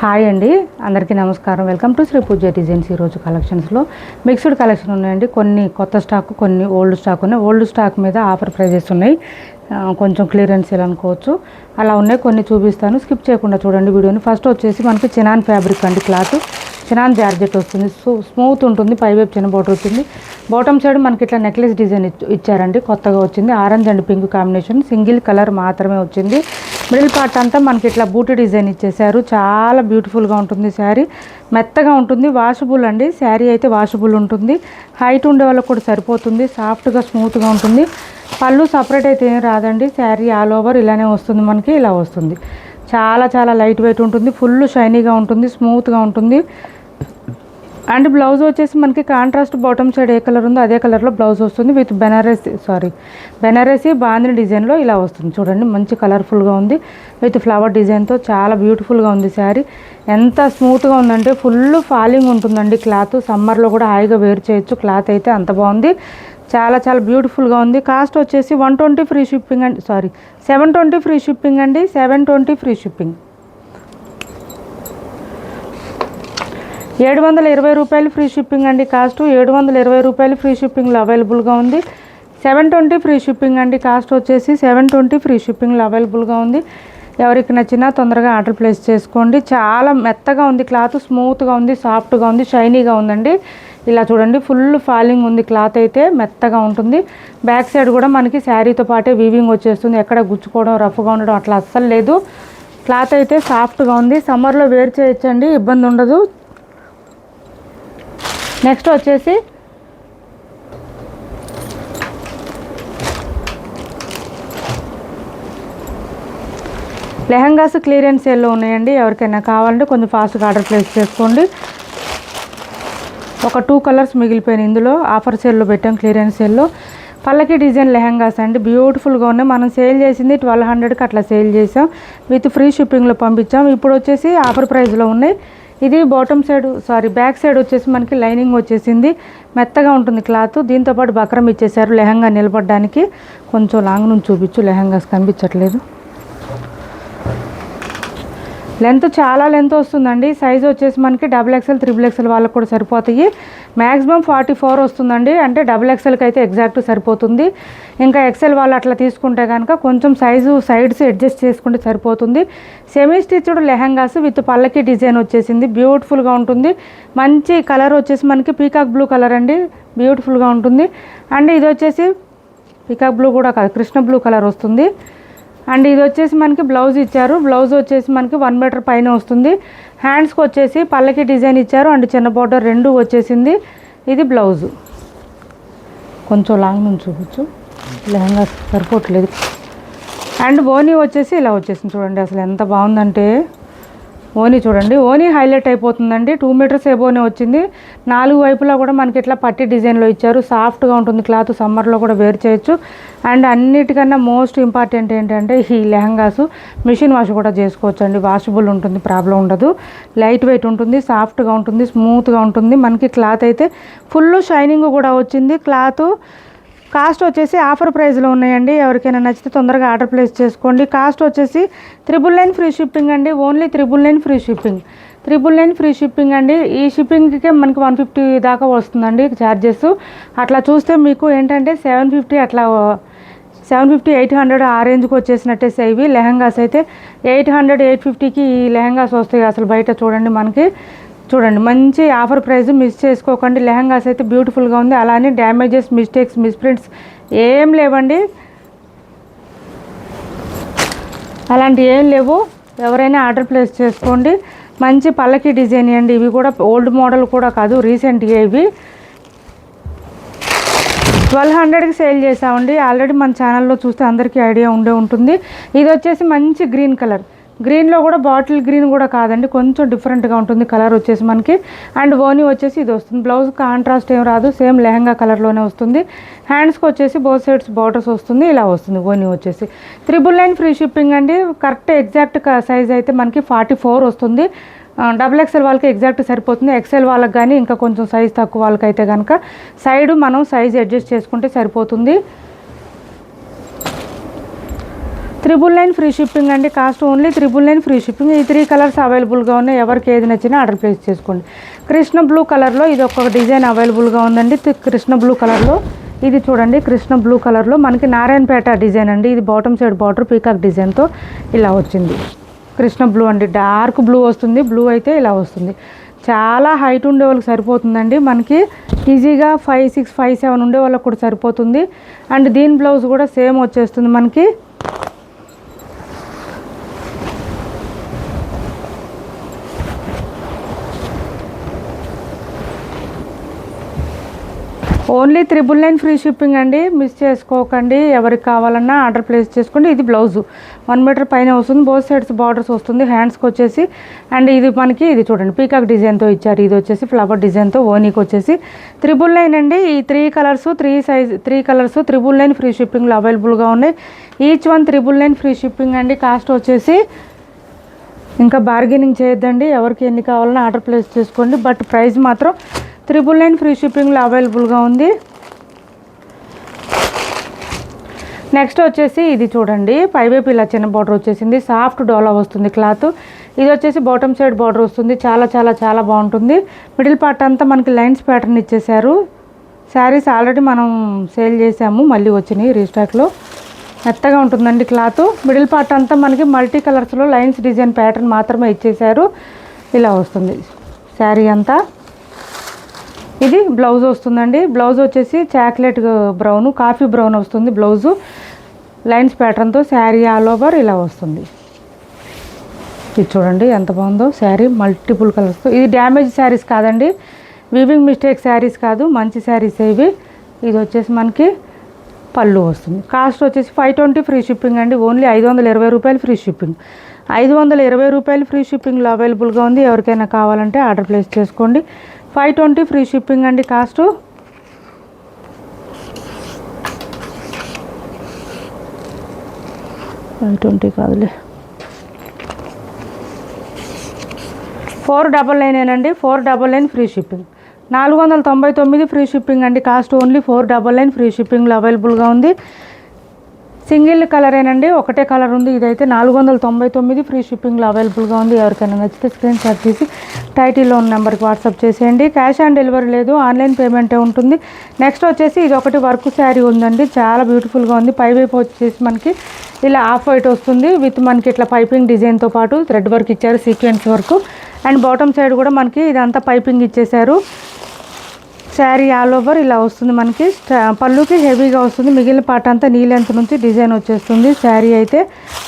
Hi అండి, అందరికీ నమస్కారం. Welcome to Shri Pooja designs. ఈరోజు కలెక్షన్స్లో మిక్స్డ్ కలెక్షన్ ఉన్నాయండి. కొన్ని కొత్త స్టాక్, కొన్ని ఓల్డ్ స్టాక్ ఉన్నాయి. ఓల్డ్ స్టాక్ మీద ఆఫర్ ప్రైజెస్ ఉన్నాయి, కొంచెం క్లియరెన్స్ సేల్ అనుకోవచ్చు. అలా ఉన్నాయి, కొన్ని చూపిస్తాను. స్కిప్ చేయకుండా చూడండి వీడియోని. ఫస్ట్ వచ్చేసి మనకి చినాన్ ఫ్యాబ్రిక్ అండి. క్లాత్ చినాన్ జార్జెట్ వస్తుంది. స్మూత్ ఉంటుంది, పైవైపు చిన్న బోర్డర్ వచ్చింది. బాటమ్ సైడ్ మనకి ఇట్లా నెక్లెస్ డిజైన్ ఇచ్చారండి, కొత్తగా వచ్చింది. Orange and pink combination, single colour మాత్రమే వచ్చింది. మిడిల్ పార్ట్ అంతా మనకి ఇట్లా బూటీ డిజైన్ ఇచ్చేసారు. చాలా బ్యూటిఫుల్గా ఉంటుంది శారీ, మెత్తగా ఉంటుంది. వాషబుల్ అండి, శారీ అయితే వాషబుల్ ఉంటుంది. హైట్ ఉండే వాళ్ళకి కూడా సరిపోతుంది. సాఫ్ట్గా స్మూత్గా ఉంటుంది. పళ్ళు సపరేట్ అయితే ఏం రాదండి. శారీ ఆల్ ఓవర్ ఇలానే వస్తుంది, మనకి ఇలా వస్తుంది. చాలా చాలా లైట్ వెయిట్ ఉంటుంది, ఫుల్ షైనీగా ఉంటుంది, స్మూత్గా ఉంటుంది. అండ్ బ్లౌజ్ వచ్చేసి మనకి కాంట్రాస్ట్ బాటమ్ సైడ్ ఏ కలర్ ఉందో అదే కలర్లో బ్లౌజ్ వస్తుంది. విత్ బెనారసీ బాందిని డిజైన్లో ఇలా వస్తుంది. చూడండి, మంచి కలర్ఫుల్గా ఉంది. విత్ ఫ్లవర్ డిజైన్తో చాలా బ్యూటిఫుల్గా ఉంది శారీ. ఎంత స్మూత్గా ఉందంటే ఫుల్ ఫాలింగ్ ఉంటుందండి క్లాత్. సమ్మర్లో కూడా హాయిగా వేర్ చేయొచ్చు. క్లాత్ అయితే అంత బాగుంది, చాలా చాలా బ్యూటిఫుల్గా ఉంది. కాస్ట్ వచ్చేసి 120 ఫ్రీ షిప్పింగ్ అండి. 720 ఫ్రీ షిప్పింగ్ అండి. 720 ఫ్రీ షిప్పింగ్. 720 రూపాయలు ఫ్రీ షిప్పింగ్ అండి. కాస్ట్ 720 రూపాయలు ఫ్రీ షిప్పింగ్లో అవైలబుల్గా ఉంది. 720 ఫ్రీ షిప్పింగ్ అండి. కాస్ట్ వచ్చేసి 720 ఫ్రీ షిప్పింగ్లో అవైలబుల్గా ఉంది. ఎవరికి నచ్చినా తొందరగా ఆర్డర్ ప్లేస్ చేసుకోండి. చాలా మెత్తగా ఉంది క్లాత్, స్మూత్గా ఉంది, సాఫ్ట్గా ఉంది, షైనీగా ఉందండి. ఇలా చూడండి, ఫుల్ ఫాలింగ్ ఉంది క్లాత్, అయితే మెత్తగా ఉంటుంది. బ్యాక్ సైడ్ కూడా మనకి శారీతో పాటే వీవింగ్ వచ్చేస్తుంది. ఎక్కడ గుచ్చుకోవడం, రఫ్గా ఉండడం అట్లా అస్సలు లేదు. క్లాత్ అయితే సాఫ్ట్గా ఉంది. సమ్మర్లో వేర్ చేయొచ్చండి, ఇబ్బంది ఉండదు. నెక్స్ట్ వచ్చేసి లెహంగాస్ క్లియరెన్స్ సేల్లో ఉన్నాయండి. ఎవరికైనా కావాలంటే కొంచెం ఫాస్ట్గా ఆర్డర్ ప్లేస్ చేసుకోండి. ఒక 2 కలర్స్ మిగిలిపోయినాయి ఇందులో. ఆఫర్ సేల్లో పెట్టాం, క్లియరెన్స్ సేల్లో. పల్లకి డిజైన్ లెహంగాస్ అండి, బ్యూటిఫుల్గా ఉన్నాయి. మనం సేల్ చేసింది 1200కి అట్లా సేల్ చేసాం. విత్ ఫ్రీ షిప్పింగ్లో పంపించాం. ఇప్పుడు వచ్చేసి ఆఫర్ ప్రైస్లో ఉన్నాయి. ఇది బ్యాక్ సైడ్ వచ్చేసి మనకి లైనింగ్ వచ్చేసింది. మెత్తగా ఉంటుంది క్లాత్. దీంతోపాటు బక్రం ఇచ్చేసారు లెహంగా నిలబడడానికి. కొంచెం లాంగ్ నుంచి చూపించు, లెహంగాస్ కనిపించట్లేదు. లెంత్ చాలా లెంత్ వస్తుందండి. సైజ్ వచ్చేసి మనకి XXL, XXL వాళ్ళకు కూడా సరిపోతాయి. మ్యాక్సిమం 44 వస్తుందండి. అంటే XXLకి అయితే ఎగ్జాక్ట్ సరిపోతుంది. ఇంకా XL వాళ్ళు అట్లా తీసుకుంటే కనుక కొంచెం సైజు సైడ్స్ అడ్జస్ట్ చేసుకుంటే సరిపోతుంది. సెమీ స్టిచ్డ్ లెహంగాస్ విత్ పల్లకి డిజైన్ వచ్చేసింది. బ్యూటిఫుల్గా ఉంటుంది. మంచి కలర్ వచ్చేసి మనకి పీకాక్ బ్లూ కలర్ అండి, బ్యూటిఫుల్గా ఉంటుంది. అండ్ ఇది వచ్చేసి పీకాక్ బ్లూ కూడా కాదు, కృష్ణ బ్లూ కలర్ వస్తుంది. అండ్ ఇది వచ్చేసి మనకి బ్లౌజ్ ఇచ్చారు. బ్లౌజ్ వచ్చేసి మనకి 1 మీటర్ పైన వస్తుంది. హ్యాండ్స్కి వచ్చేసి పల్లకి డిజైన్ ఇచ్చారు. అండ్ చిన్న బోర్డర్ రెండు వచ్చేసింది. ఇది బ్లౌజు. కొంచెం లాంగ్ నుంచి చూపించు, లెహంగా సరిపోవట్లేదు. అండ్ ఓనీ వచ్చేసి ఇలా వచ్చేసింది. చూడండి అసలు ఎంత బాగుందంటే ఓనీ చూడండి, ఓనీ హైలైట్ అయిపోతుందండి. 2 మీటర్స్ ఏబోనే వచ్చింది. 4 వైపులా కూడా మనకి ఇట్లా పట్టి డిజైన్లో ఇచ్చారు. సాఫ్ట్గా ఉంటుంది క్లాత్, సమ్మర్లో కూడా వేర్ చేయొచ్చు. అండ్ అన్నిటికన్నా మోస్ట్ ఇంపార్టెంట్ ఏంటంటే ఈ లెహంగాస్ మిషన్ వాష్ కూడా చేసుకోవచ్చు అండి. వాషబుల్ ఉంటుంది, ప్రాబ్లం ఉండదు. లైట్ వెయిట్ ఉంటుంది, సాఫ్ట్గా ఉంటుంది, స్మూత్గా ఉంటుంది. మనకి క్లాత్ అయితే ఫుల్ షైనింగ్ కూడా వచ్చింది క్లాత్. కాస్ట్ వచ్చేసి ఆఫర్ ప్రైస్లో ఉన్నాయండి. ఎవరికైనా నచ్చితే తొందరగా ఆర్డర్ ప్లేస్ చేసుకోండి. కాస్ట్ వచ్చేసి 999 ఫ్రీ షిప్పింగ్ అండి. Only 999 free shipping. 999 free shipping అండి. ఈ షిప్పింగ్కే మనకి 150 దాకా వస్తుందండి ఛార్జెస్. అట్లా చూస్తే మీకు ఏంటంటే 750 అట్లా 750, 800 ఆ రేంజ్కి వచ్చేసినట్టే ఇవి లెహంగాస్ అయితే 800, 850కి ఈ లెహంగాస్ వస్తాయి. అసలు బయట చూడండి, మనకి చూడండి మంచి ఆఫర్ ప్రైస్, మిస్ చేసుకోకండి. లెహంగాస్ అయితే బ్యూటిఫుల్గా ఉంది. అలానే డ్యామేజెస్, మిస్టేక్స్, మిస్ప్రింట్స్ ఏం లేవండి, అలాంటి ఏం లేవు. ఎవరైనా ఆర్డర్ ప్లేస్ చేసుకోండి. మంచి పల్లకి డిజైన్ అండి. ఇవి కూడా ఓల్డ్ మోడల్ కూడా కాదు, రీసెంట్గా ఇవి 1200కి సేల్ చేసామండి. ఆల్రెడీ మన ఛానల్లో చూస్తే అందరికీ ఐడియా ఉంటుంది. ఇది వచ్చేసి మంచి గ్రీన్ కలర్, గ్రీన్లో కూడా బాటిల్ గ్రీన్ కూడా కాదండి, కొంచెం డిఫరెంట్గా ఉంటుంది కలర్ వచ్చేసి మనకి. అండ్ ఓనీ వచ్చేసి ఇది వస్తుంది. బ్లౌజ్ కాంట్రాస్ట్ ఏం రాదు, సేమ్ లెహంగా కలర్లోనే వస్తుంది. హ్యాండ్స్కి వచ్చేసి బోత్ సైడ్స్ బార్డర్స్ వస్తుంది, ఇలా వస్తుంది. ఓనీ వచ్చేసి 999 ఫ్రీ షిప్పింగ్ అండి. కరెక్ట్ ఎగ్జాక్ట్ సైజ్ అయితే మనకి 44 వస్తుంది. XXL వాళ్ళకి ఎగ్జాక్ట్ సరిపోతుంది. XL వాళ్ళకి కానీ ఇంకా కొంచెం సైజ్ తక్కువ వాళ్ళకైతే కనుక సైడ్ మనం సైజ్ అడ్జస్ట్ చేసుకుంటే సరిపోతుంది. 999 ఫ్రీ షిప్పింగ్ అండి. Cost only 999 free shipping. ఈ 3 కలర్స్ అవైలబుల్గా ఉన్నాయి. ఎవరికి ఏది నచ్చినా ఆర్డర్ ప్లేస్ చేసుకోండి. కృష్ణ బ్లూ కలర్లో ఇది ఒక డిజైన్ అవైలబుల్గా ఉందండి. కృష్ణ బ్లూ కలర్లో ఇది చూడండి. కృష్ణ బ్లూ కలర్లో మనకి నారాయణపేట డిజైన్ అండి. ఇది బాటమ్ సైడ్ బార్డర్ పీకాక్ డిజైన్తో ఇలా వచ్చింది. కృష్ణ బ్లూ అండి. డార్క్ బ్లూ వస్తుంది. బ్లూ అయితే ఇలా వస్తుంది. చాలా హైట్ ఉండే వాళ్ళకి సరిపోతుందండి. మనకి ఈజీగా 5, 6, 5, 7 ఉండే వాళ్ళకి కూడా సరిపోతుంది. అండ్ దీని బ్లౌజ్ కూడా సేమ్ వచ్చేస్తుంది మనకి. ఓన్లీ 999 ఫ్రీ షిప్పింగ్ అండి. మిస్ చేసుకోకండి. ఎవరికి కావాలన్నా ఆర్డర్ ప్లేస్ చేసుకోండి. ఇది బ్లౌజు 1 మీటర్ పైన వస్తుంది. బోత్ సైడ్స్ బార్డర్స్ వస్తుంది. హ్యాండ్స్కి వచ్చేసి అండ్ ఇది మనకి ఇది చూడండి పీకాక్ డిజైన్తో ఇచ్చారు. ఇది వచ్చేసి ఫ్లవర్ డిజైన్తో ఓనీకి వచ్చేసి 999 అండి. ఈ 3 కలర్స్ 3 కలర్స్ 999 ఫ్రీ షిప్పింగ్లో అవైలబుల్గా ఉన్నాయి. ఈచ్ వన్ 999 ఫ్రీ షిప్పింగ్ అండి. కాస్ట్ వచ్చేసి ఇంకా బార్గెనింగ్ చేయొద్దండి. ఎవరికి ఎన్ని కావాలన్నా ఆర్డర్ ప్లేస్ చేసుకోండి. బట్ ప్రైస్ మాత్రం 999 ఫ్రీ షిప్పింగ్లో అవైలబుల్గా ఉంది. నెక్స్ట్ వచ్చేసి ఇది చూడండి పైవైపు ఇలా చిన్న బార్డర్ వచ్చేసింది. సాఫ్ట్ డోలా వస్తుంది క్లాత్. ఇది వచ్చేసి బాటమ్ సైడ్ బార్డర్ వస్తుంది. చాలా చాలా చాలా బాగుంటుంది. మిడిల్ పార్ట్ అంతా మనకి లైన్స్ ప్యాటర్న్ ఇచ్చేసారు. శారీస్ ఆల్రెడీ మనం సేల్ చేసాము. మళ్ళీ వచ్చినాయి రీస్టాక్లో. మెత్తగా ఉంటుందండి క్లాత్. మిడిల్ పార్ట్ అంతా మనకి మల్టీ కలర్స్లో లైన్స్ డిజైన్ ప్యాటర్న్ మాత్రమే ఇచ్చేసారు. ఇలా వస్తుంది శారీ అంతా. ఇది బ్లౌజ్ వస్తుందండి. బ్లౌజ్ వచ్చేసి చాక్లెట్ బ్రౌన్ కాఫీ బ్రౌన్ వస్తుంది. బ్లౌజు లైన్స్ ప్యాటర్న్తో శారీ ఆల్ ఓవర్ ఇలా వస్తుంది. ఇది చూడండి ఎంత బాగుందో శారీ. మల్టిపుల్ కలర్స్తో. ఇది డ్యామేజ్ శారీస్ కాదండి. వీవింగ్ మిస్టేక్ శారీస్ కాదు. మంచి శారీస్ ఇవి. ఇది వచ్చేసి మనకి పళ్ళు వస్తుంది. కాస్ట్ వచ్చేసి 520 ఫ్రీ షిప్పింగ్ అండి. ఓన్లీ 520 రూపాయలు ఫ్రీ షిప్పింగ్. 520 రూపాయలు ఫ్రీ షిప్పింగ్లో అవైలబుల్గా ఉంది. ఎవరికైనా కావాలంటే ఆర్డర్ ప్లేస్ చేసుకోండి. 520 ఫ్రీ షిప్పింగ్ అండి. కాస్ట్ 520 కాదులే 499 అండి. 499 ఫ్రీ షిప్పింగ్. 499 ఫ్రీ షిప్పింగ్ అండి. కాస్ట్ ఓన్లీ 499 ఫ్రీ షిప్పింగ్లో అవైలబుల్గా ఉంది. సింగిల్ కలరేనండి. ఒకటే కలర్ ఉంది. ఇదైతే 499 ఫ్రీ షిప్పింగ్లో అవైలబుల్గా ఉంది. ఎవరికైనా నచ్చితే స్క్రీన్ షాట్ తీసి టైటిల్లో ఉన్న నెంబర్కి వాట్సాప్ చేసేయండి. క్యాష్ ఆన్ డెలివరీ లేదు. ఆన్లైన్ పేమెంటే ఉంటుంది. నెక్స్ట్ వచ్చేసి ఇది ఒకటి వర్క్ శారీ ఉందండి. చాలా బ్యూటిఫుల్గా ఉంది. పైవైపు వచ్చేసి మనకి ఇలా ఆఫ్ వైట్ వస్తుంది. విత్ మనకి ఇట్లా పైపింగ్ డిజైన్తో పాటు థ్రెడ్ వర్క్ ఇచ్చారు. Sequence work. And bottom side కూడా మనకి ఇదంతా పైపింగ్ ఇచ్చేసారు. శారీ ఆల్ ఓవర్ ఇలా వస్తుంది మనకి. పళ్ళుకి హెవీగా వస్తుంది. మిగిలిన పార్ట్ అంతా నీ లెంత్ నుంచి డిజైన్ వచ్చేస్తుంది. శారీ అయితే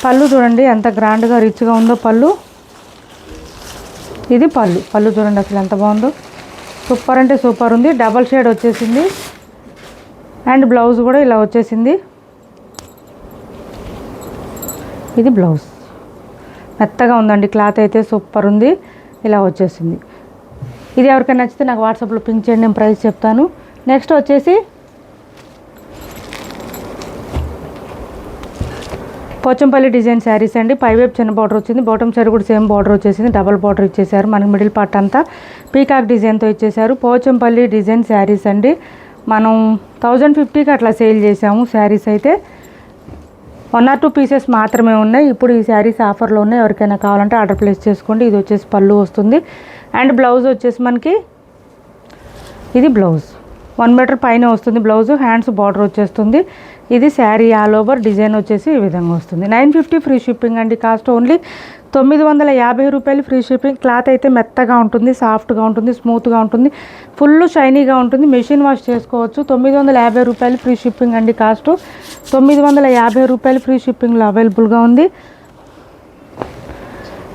పళ్ళు చూడండి ఎంత గ్రాండ్గా రిచ్గా ఉందో పళ్ళు. ఇది పళ్ళు చూడండి అసలు ఎంత బాగుందో. సూపర్ అంటే సూపర్ ఉంది. డబల్ షేడ్ వచ్చేసింది. అండ్ బ్లౌజ్ కూడా ఇలా వచ్చేసింది. ఇది బ్లౌజ్. మెత్తగా ఉందండి క్లాత్ అయితే సూపర్ ఉంది. ఇలా వచ్చేసింది. ఇది ఎవరికైనా నచ్చితే నాకు వాట్సాప్లో పింక్ చేయండి. నేను ప్రైస్ చెప్తాను. నెక్స్ట్ వచ్చేసి పోచంపల్లి డిజైన్ శారీస్ అండి. పైవైపు చిన్న బార్డర్ వచ్చింది. బాటమ్ సైడ్ కూడా సేమ్ బార్డర్ వచ్చేసింది. డబల్ బార్డర్ ఇచ్చేసారు. మనకి మిడిల్ పార్ట్ అంతా పీకాక్ డిజైన్తో ఇచ్చేసారు. పోచంపల్లి డిజైన్ శారీస్ అండి. మనం 1050కి అట్లా సేల్ చేసాము. శారీస్ అయితే 1 or 2 పీసెస్ మాత్రమే ఉన్నాయి. ఇప్పుడు ఈ శారీస్ ఆఫర్లో ఉన్నాయి. ఎవరికైనా కావాలంటే ఆర్డర్ ప్లేస్ చేసుకోండి. ఇది వచ్చేసి పళ్ళు వస్తుంది. అండ్ బ్లౌజ్ వచ్చేసి మనకి ఇది బ్లౌజ్ 1 మీటర్ పైన వస్తుంది. బ్లౌజ్ హ్యాండ్స్ బార్డర్ వచ్చేస్తుంది. ఇది శారీ ఆల్ ఓవర్ డిజైన్ వచ్చేసి ఈ విధంగా వస్తుంది. 950 ఫ్రీ షిప్పింగ్ అండి. కాస్ట్ ఓన్లీ 950 రూపాయలు ఫ్రీ షిప్పింగ్. క్లాత్ అయితే మెత్తగా ఉంటుంది. సాఫ్ట్గా ఉంటుంది. స్మూత్గా ఉంటుంది. ఫుల్ షైనీగా ఉంటుంది. మెషిన్ వాష్ చేసుకోవచ్చు. 950 రూపాయలు ఫ్రీ షిప్పింగ్ అండి. కాస్ట్ 950 రూపాయలు ఫ్రీ షిప్పింగ్లో అవైలబుల్గా ఉంది.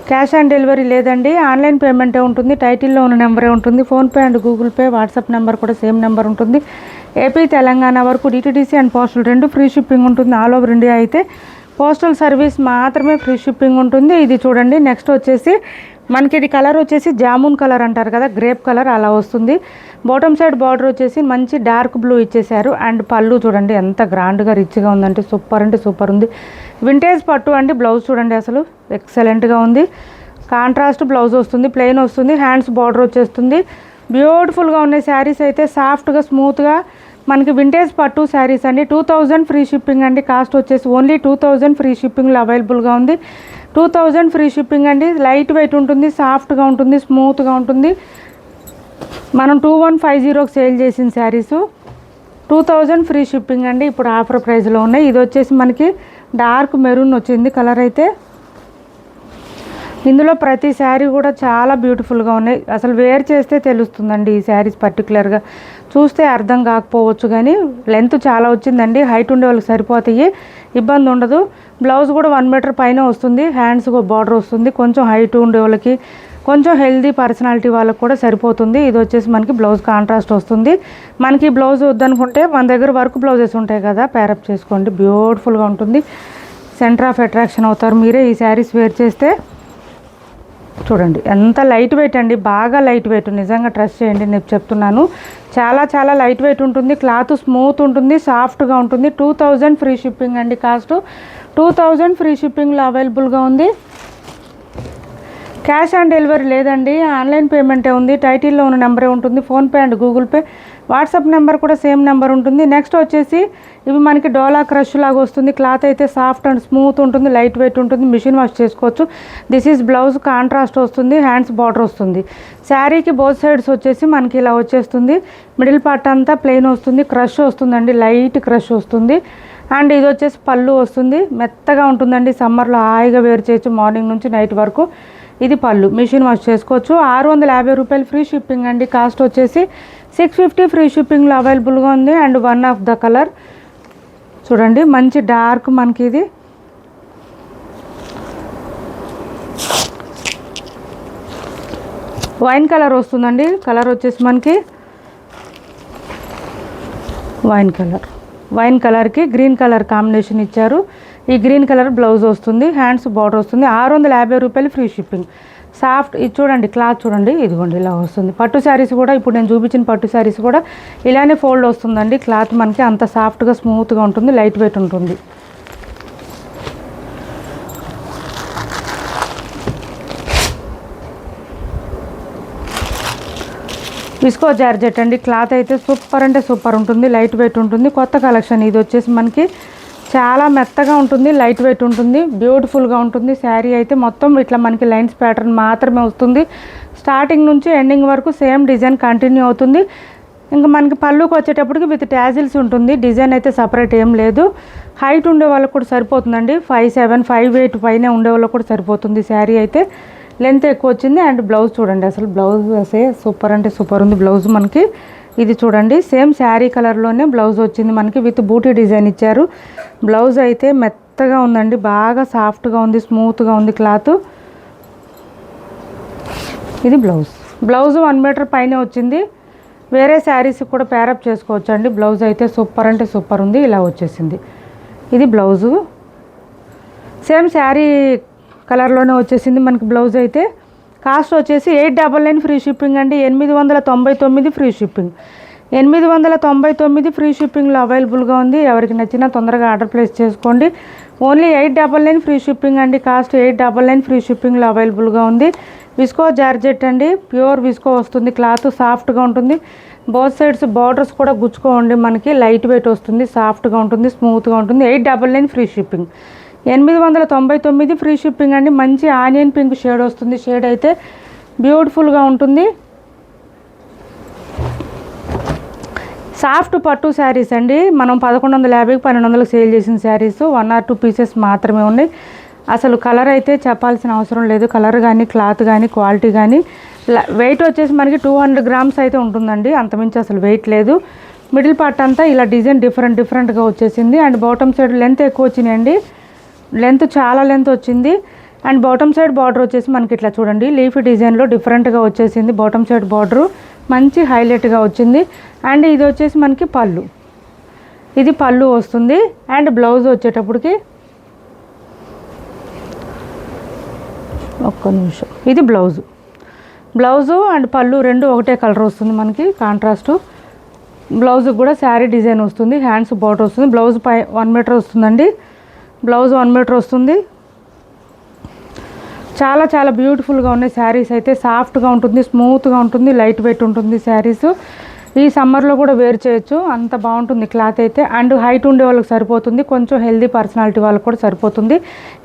క్యాష్ ఆన్ డెలివరీ లేదండి. ఆన్లైన్ పేమెంటే ఉంటుంది. టైటిల్లో ఉన్న నెంబరే ఉంటుంది. PhonePe and Google pay WhatsApp number కూడా సేమ్ నెంబర్ ఉంటుంది. ఏపీ తెలంగాణ వరకు DTDC and postal 2 free shipping ఉంటుంది. ఆల్ ఓవర్ ఇండియా అయితే పోస్టల్ సర్వీస్ మాత్రమే ఫ్రీ షిప్పింగ్ ఉంటుంది. ఇది చూడండి. నెక్స్ట్ వచ్చేసి మనకి ఇది కలర్ వచ్చేసి జామున్ కలర్ అంటారు కదా, గ్రేప్ కలర్ అలా వస్తుంది. బాటమ్ సైడ్ బార్డర్ వచ్చేసి మంచి డార్క్ బ్లూ ఇచ్చేసారు. అండ్ పళ్ళు చూడండి ఎంత గ్రాండ్గా రిచ్గా ఉందంటే సూపర్ ఉంది. వింటేజ్ పట్టు అండి. బ్లౌజ్ చూడండి అసలు ఎక్సలెంట్గా ఉంది. కాంట్రాస్ట్ బ్లౌజ్ వస్తుంది. ప్లెయిన్ వస్తుంది. హ్యాండ్స్ బార్డర్ వచ్చేస్తుంది. బ్యూటిఫుల్గా ఉన్నాయి శారీస్ అయితే. సాఫ్ట్గా స్మూత్గా మనకి వింటేజ్ పట్టు శారీస్ అండి. 2000 ఫ్రీ షిప్పింగ్ అండి. కాస్ట్ వచ్చేసి ఓన్లీ 2000 ఫ్రీ షిప్పింగ్లో అవైలబుల్గా ఉంది. 2000 ఫ్రీ షిప్పింగ్ అండి. లైట్ వెయిట్ ఉంటుంది, సాఫ్ట్గా ఉంటుంది, స్మూత్గా ఉంటుంది. మనం 2150కి సేల్ చేసిన శారీసు 2000 ఫ్రీ షిప్పింగ్ అండి. ఇప్పుడు ఆఫర్ ప్రైస్లో ఉన్నాయి. ఇది వచ్చేసి మనకి డార్క్ మెరూన్ వచ్చింది కలర్ అయితే. ఇందులో ప్రతి శారీ కూడా చాలా బ్యూటిఫుల్గా ఉన్నాయి. అసలు వేర్ చేస్తే తెలుస్తుందండి ఈ శారీస్ పర్టికులర్గా. చూస్తే అర్థం కాకపోవచ్చు కానీ లెంత్ చాలా వచ్చిందండి. హైట్ ఉండే వాళ్ళకి సరిపోతాయి, ఇబ్బంది ఉండదు. బ్లౌజ్ కూడా 1 మీటర్ పైన వస్తుంది. హ్యాండ్స్ బార్డర్ వస్తుంది. కొంచెం హైట్ ఉండే వాళ్ళకి, కొంచెం హెల్దీ పర్సనాలిటీ వాళ్ళకి కూడా సరిపోతుంది. ఇది వచ్చేసి మనకి బ్లౌజ్ కాంట్రాస్ట్ వస్తుంది. మనకి బ్లౌజ్ వద్దనుకుంటే మన దగ్గర వర్క్ బ్లౌజెస్ ఉంటాయి కదా, ప్యారప్ చేసుకోండి. బ్యూటిఫుల్గా ఉంటుంది. సెంటర్ ఆఫ్ అట్రాక్షన్ అవుతారు మీరే ఈ శారీస్ వేర్ చేస్తే. చూడండి ఎంత లైట్ వెయిట్ అండి, బాగా లైట్ వెయిట్. నిజంగా ట్రస్ట్ చేయండి, నేను చెప్తున్నాను. చాలా చాలా లైట్ వెయిట్ ఉంటుంది. క్లాత్ స్మూత్ ఉంటుంది, సాఫ్ట్గా ఉంటుంది. 2000 ఫ్రీ షిప్పింగ్ అండి. కాస్ట్ 2000 ఫ్రీ షిప్పింగ్లో అవైలబుల్గా ఉంది. క్యాష్ ఆన్ డెలివరీ లేదండి, ఆన్లైన్ పేమెంటే ఉంది. టైటిల్లో ఉన్న నెంబరే ఉంటుంది. PhonePe and Google pay, WhatsApp number కూడా సేమ్ నెంబర్ ఉంటుంది. నెక్స్ట్ వచ్చేసి ఇవి మనకి డోలా క్రష్ లాగా వస్తుంది. క్లాత్ అయితే సాఫ్ట్ అండ్ స్మూత్ ఉంటుంది, లైట్ వెయిట్ ఉంటుంది. మిషన్ వాష్ చేసుకోవచ్చు. దిస్ ఈజ్ బ్లౌజ్ కాంట్రాస్ట్ వస్తుంది, హ్యాండ్స్ బార్డర్ వస్తుంది. శారీకి బోత్ సైడ్స్ వచ్చేసి మనకి ఇలా వచ్చేస్తుంది. మిడిల్ పార్ట్ అంతా ప్లెయిన్ వస్తుంది. క్రష్ వస్తుందండి, లైట్ క్రష్ వస్తుంది. అండ్ ఇది వచ్చేసి పళ్ళు వస్తుంది. మెత్తగా ఉంటుందండి, సమ్మర్లో హాయిగా వేర్ చేయొచ్చు మార్నింగ్ నుంచి నైట్ వరకు. ఇది పళ్ళు, మిషన్ వాష్ చేసుకోవచ్చు. 650 రూపాయలు ఫ్రీ షిప్పింగ్ అండి. కాస్ట్ వచ్చేసి 650 ఫ్రీ షిప్పింగ్లో అవైలబుల్గా ఉంది. And one of the colour చూడండి, మంచి డార్క్ మనకి ఇది వైన్ కలర్ వస్తుందండి. కలర్ వచ్చేసి మనకి వైన్ కలర్కి గ్రీన్ కలర్ కాంబినేషన్ ఇచ్చారు. ఈ గ్రీన్ కలర్ బ్లౌజ్ వస్తుంది, హ్యాండ్స్ బార్డర్ వస్తుంది. 650 రూపాయలు ఫ్రీ షిప్పింగ్. సాఫ్ట్ ఇది చూడండి, క్లాత్ చూడండి, ఇదిగోండి ఇలా వస్తుంది. పట్టు శారీస్ కూడా ఇప్పుడు నేను చూపించిన పట్టు శారీస్ కూడా ఇలానే ఫోల్డ్ వస్తుందండి. క్లాత్ మనకి అంత సాఫ్ట్గా స్మూత్గా ఉంటుంది, లైట్ వెయిట్ ఉంటుంది. విస్కో జార్జెట్ అండి. క్లాత్ అయితే సూపర్ అంటే సూపర్ ఉంటుంది, లైట్ వెయిట్ ఉంటుంది. కొత్త కలెక్షన్ ఇది వచ్చేసి మనకి చాలా మెత్తగా ఉంటుంది, లైట్ వెయిట్ ఉంటుంది, బ్యూటిఫుల్గా ఉంటుంది. శారీ అయితే మొత్తం ఇట్లా మనకి లైన్స్ ప్యాటర్న్ మాత్రమే వస్తుంది. స్టార్టింగ్ నుంచి ఎండింగ్ వరకు సేమ్ డిజైన్ కంటిన్యూ అవుతుంది. ఇంకా మనకి పళ్ళుకి వచ్చేటప్పటికి విత్ ట్యాజిల్స్ ఉంటుంది. డిజైన్ అయితే సపరేట్ ఏం లేదు. హైట్ ఉండే వాళ్ళకి కూడా సరిపోతుందండి. 5'7", 5'8" పైన ఉండే వాళ్ళకి కూడా సరిపోతుంది. శారీ అయితే లెంత్ ఎక్కువ వచ్చింది. అండ్ బ్లౌజ్ చూడండి, అసలు బ్లౌజ్ వేసే సూపర్ అంటే సూపర్ ఉంది బ్లౌజ్ మనకి. ఇది చూడండి, సేమ్ శారీ కలర్లోనే బ్లౌజ్ వచ్చింది మనకి, విత్ బూటీ డిజైన్ ఇచ్చారు. బ్లౌజ్ అయితే మెత్తగా ఉందండి, బాగా సాఫ్ట్గా ఉంది, స్మూత్గా ఉంది క్లాత్. ఇది బ్లౌజ్ 1 మీటర్ పైన వచ్చింది. వేరే శారీస్ కూడా ప్యారప్ చేసుకోవచ్చు అండి. బ్లౌజ్ అయితే సూపర్ అంటే సూపర్ ఉంది, ఇలా వచ్చేసింది. ఇది బ్లౌజు సేమ్ శారీ కలర్లోనే వచ్చేసింది మనకి బ్లౌజ్ అయితే. కాస్ట్ వచ్చేసి 899 ఫ్రీ షిప్పింగ్ అండి. 899 ఫ్రీ షిప్పింగ్. 899 ఫ్రీ షిప్పింగ్లో అవైలబుల్గా ఉంది. ఎవరికి నచ్చినా తొందరగా ఆర్డర్ ప్లేస్ చేసుకోండి. ఓన్లీ 899 ఫ్రీ షిప్పింగ్ అండి. కాస్ట్ 899 ఫ్రీ షిప్పింగ్లో అవైలబుల్గా ఉంది. విస్కో జార్జెట్ అండి, ప్యూర్ విస్కో వస్తుంది. క్లాత్ సాఫ్ట్గా ఉంటుంది. బోత్ సైడ్స్ బార్డర్స్ కూడా గుచ్చుకోండి మనకి, లైట్ వెయిట్ వస్తుంది, సాఫ్ట్గా ఉంటుంది, స్మూత్గా ఉంటుంది. 899 ఫ్రీ షిప్పింగ్. 899 ఫ్రీ షిప్పింగ్ అండి. మంచి ఆనియన్ పింక్ షేడ్ వస్తుంది. షేడ్ అయితే బ్యూటిఫుల్గా ఉంటుంది. సాఫ్ట్ పట్టు శారీస్ అండి. మనం 1150, 1200 సేల్ చేసిన శారీస్ 1 or 2 పీసెస్ మాత్రమే ఉన్నాయి. అసలు కలర్ అయితే చెప్పాల్సిన అవసరం లేదు. కలర్ కానీ, క్లాత్ కానీ, క్వాలిటీ కానీ. వెయిట్ వచ్చేసి మనకి 200 గ్రామ్స్ అయితే ఉంటుందండి, అంతమించి అసలు వెయిట్ లేదు. మిడిల్ పార్ట్ అంతా ఇలా డిజైన్ డిఫరెంట్గా వచ్చేసింది. అండ్ బాటమ్ సైడ్ లెంత్ ఎక్కువ వచ్చినాయండి, లెంత్ చాలా లెంత్ వచ్చింది. అండ్ బాటమ్ సైడ్ బార్డర్ వచ్చేసి మనకి ఇట్లా చూడండి, లీఫీ డిజైన్లో డిఫరెంట్గా వచ్చేసింది. బాటమ్ సైడ్ బార్డరు మంచి హైలైట్గా వచ్చింది. అండ్ ఇది వచ్చేసి మనకి పళ్ళు, ఇది పళ్ళు వస్తుంది. అండ్ బ్లౌజ్ వచ్చేటప్పటికి ఒక్క నిమిషం, ఇది బ్లౌజు అండ్ పళ్ళు రెండు ఒకటే కలర్ వస్తుంది మనకి, కాంట్రాస్టు. బ్లౌజ్ కూడా శారీ డిజైన్ వస్తుంది, హ్యాండ్స్ బార్డర్ వస్తుంది. బ్లౌజ్ 1 మీటర్ వస్తుందండి. బ్లౌజ్ 1 మీటర్ వస్తుంది. చాలా చాలా బ్యూటిఫుల్గా ఉన్నాయి శారీస్ అయితే. సాఫ్ట్గా ఉంటుంది, స్మూత్గా ఉంటుంది, లైట్ వెయిట్ ఉంటుంది శారీస్. ఈ సమ్మర్లో కూడా వేర్ చేయొచ్చు, అంత బాగుంటుంది క్లాత్ అయితే. అండ్ హైట్ ఉండే వాళ్ళకి సరిపోతుంది, కొంచెం హెల్దీ పర్సనాలిటీ వాళ్ళకి కూడా సరిపోతుంది,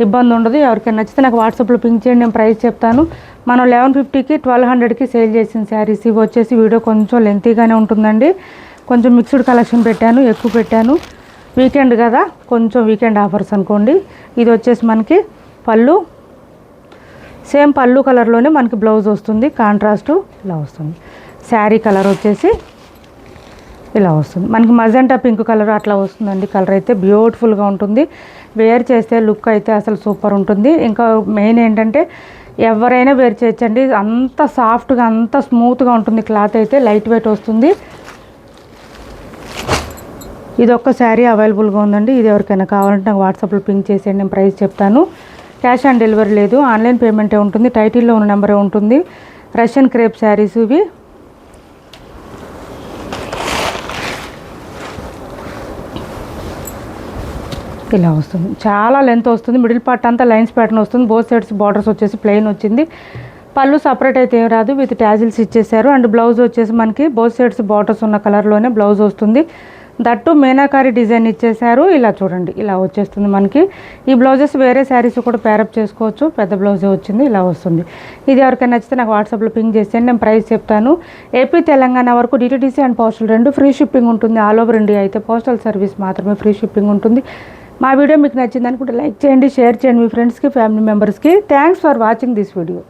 ఇబ్బంది ఉండదు. ఎవరికైనా నచ్చితే నాకు వాట్సాప్లో పింక్ చేయండి, నేను ప్రైస్ చెప్తాను. మనం 1150కి 1200కి సేల్ చేసిన శారీస్. ఇవి వచ్చేసి వీడియో కొంచెం లెంతీగానే ఉంటుందండి, కొంచెం మిక్స్డ్ కలెక్షన్ పెట్టాను, ఎక్కువ పెట్టాను. వీకెండ్ కదా, కొంచెం వీకెండ్ ఆఫర్స్ అనుకోండి. ఇది వచ్చేసి మనకి పళ్ళు, సేమ్ పళ్ళు కలర్లోనే మనకి బ్లౌజ్ వస్తుంది, కాంట్రాస్టు ఇలా వస్తుంది. శారీ కలర్ వచ్చేసి ఇలా వస్తుంది మనకి, మజెంటా పింక్ కలర్ అట్లా వస్తుందండి. కలర్ అయితే బ్యూటిఫుల్గా ఉంటుంది, వేర్ చేస్తే లుక్ అయితే అసలు సూపర్ ఉంటుంది. ఇంకా మెయిన్ ఏంటంటే ఎవరైనా వేర్ చేయొచ్చండి, అంత సాఫ్ట్గా అంత స్మూత్గా ఉంటుంది క్లాత్ అయితే, లైట్ వెయిట్ వస్తుంది. ఇది ఒక్క శారీ అవైలబుల్గా ఉందండి, ఇది ఎవరికైనా కావాలంటే నాకు వాట్సాప్లో పింక్ చేసేయండి, నేను ప్రైస్ చెప్తాను. క్యాష్ ఆన్ డెలివరీ లేదు, ఆన్లైన్ పేమెంటే ఉంటుంది, టైటిల్లో ఉన్న నెంబరే ఉంటుంది. రష్యన్ క్రేప్ శారీస్ ఇవి. ఇలా వస్తుంది, చాలా లెంత్ వస్తుంది, మిడిల్ పార్ట్ అంతా లైన్స్ ప్యాటర్న్ వస్తుంది, బోత్ సైడ్స్ బార్డర్స్ వచ్చేసి ప్లెయిన్ వచ్చింది. పళ్ళు సపరేట్ అయితే ఏం రాదు, విత్ ట్యాజిల్స్ ఇచ్చేసారు. అండ్ బ్లౌజ్ వచ్చేసి మనకి బోత్ సైడ్స్ బార్డర్స్ ఉన్న కలర్లోనే బ్లౌజ్ వస్తుంది, దట్టు మీనాకారి డిజైన్ ఇచ్చేసారు. ఇలా చూడండి, ఇలా వచ్చేస్తుంది మనకి. ఈ బ్లౌజెస్ వేరే శారీస్ కూడా పేరప్ చేసుకోవచ్చు, పెద్ద బ్లౌజే వచ్చింది, ఇలా వస్తుంది. ఇది ఎవరికైనా నచ్చితే నాకు వాట్సాప్లో పింక్ చేసేయండి, నేను ప్రైస్ చెప్తాను. ఏపీ తెలంగాణ వరకు డిటీడీసీ అండ్ పోస్టల్ రెండు ఫ్రీ షిప్పింగ్ ఉంటుంది. ఆల్ ఓవర్ ఇండియా అయితే పోస్టల్ సర్వీస్ మాత్రమే ఫ్రీ షిప్పింగ్ ఉంటుంది. మా వీడియో మీకు నచ్చింది అనుకుంటే లైక్ చేయండి, షేర్ చేయండి మీ ఫ్రెండ్స్కి, ఫ్యామిలీ మెంబర్స్కి. Thanks for watching this video.